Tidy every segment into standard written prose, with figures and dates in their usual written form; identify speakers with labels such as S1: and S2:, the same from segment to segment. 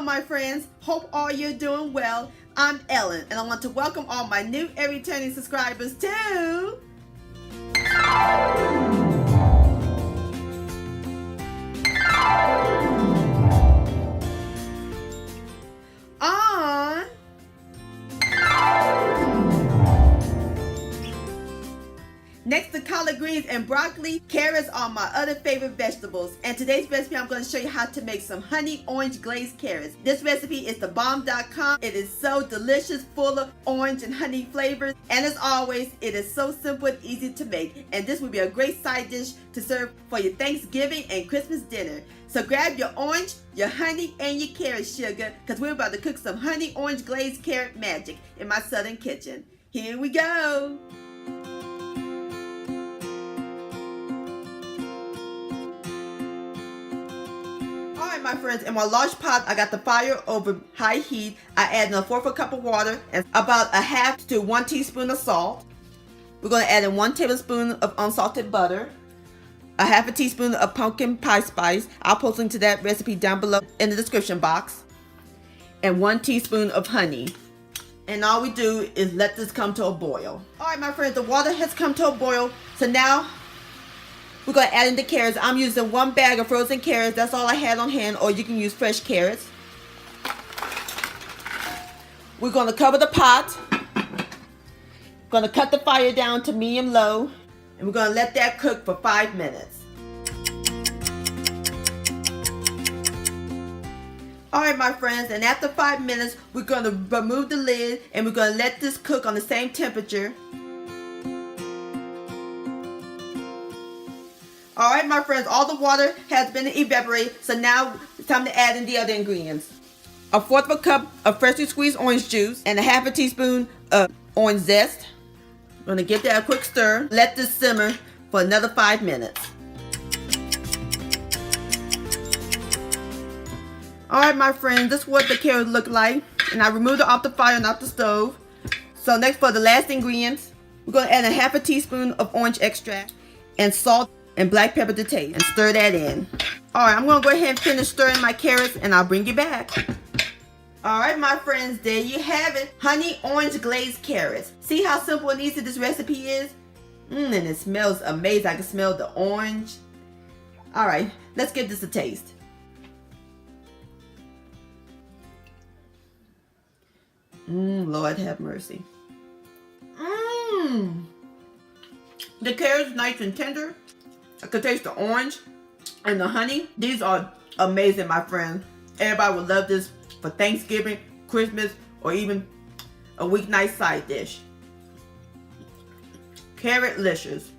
S1: my friends. Hope all you're doing well. I'm Ellen, and I want to welcome all my new and returning subscribers to on Next to collard greens and broccoli, carrots are my other favorite vegetables. And today's recipe, I'm going to show you how to make some honey orange glazed carrots. This recipe is thebomb.com. It is so delicious, full of orange and honey flavors. And as always, it is so simple and easy to make. And this would be a great side dish to serve for your Thanksgiving and Christmas dinner. So grab your orange, your honey, and your carrot sugar, because we're about to cook some honey orange glazed carrot magic in my southern kitchen. Here we go. My friends, in my large pot, I got the fire over high heat. I add in a 1/4 cup of water and about a half to 1 teaspoon of salt. We're going to add in 1 tablespoon of unsalted butter, a half a teaspoon of pumpkin pie spice. I'll post a link to that recipe down below in the description box, and 1 teaspoon of honey. And all we do is let this come to a boil. All right, my friends, the water has come to a boil. So now we're going to add in the carrots. I'm using 1 bag of frozen carrots. That's all I had on hand, or you can use fresh carrots. We're going to cover the pot. Going to cut the fire down to medium-low, and we're going to let that cook for 5 minutes. All right, my friends, and after 5 minutes, we're going to remove the lid, and we're going to let this cook on the same temperature. All right, my friends, all the water has been evaporated, so now it's time to add in the other ingredients. A 1/4 cup of freshly squeezed orange juice and a half a teaspoon of orange zest. I'm going to give that a quick stir. Let this simmer for another 5 minutes. All right, my friends, this is what the carrots look like, and I removed it off the fire and off the stove. So next, for the last ingredients, we're going to add a half a teaspoon of orange extract and salt and black pepper to taste, and stir that in. All right, I'm gonna go ahead and finish stirring my carrots, and I'll bring you back. All right, my friends, there you have it. Honey orange glazed carrots. See how simple and easy this recipe is? And it smells amazing. I can smell the orange. All right, let's give this a taste. Lord have mercy. The carrots nice and tender. I could taste the orange and the honey. These are amazing, my friend. Everybody would love this for Thanksgiving, Christmas, or even a weeknight side dish. Carrot-licious.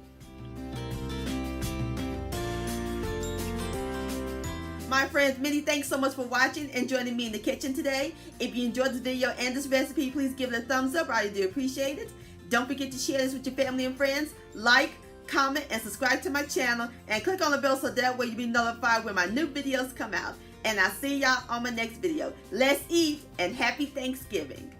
S1: My friends, many thanks so much for watching and joining me in the kitchen today. If you enjoyed this video and this recipe, please give it a thumbs up. I do appreciate it. Don't forget to share this with your family and friends. Like, comment, and subscribe to my channel, and click on the bell so that way you'll be notified when my new videos come out. And I'll see y'all on my next video. Let's eat, and happy Thanksgiving.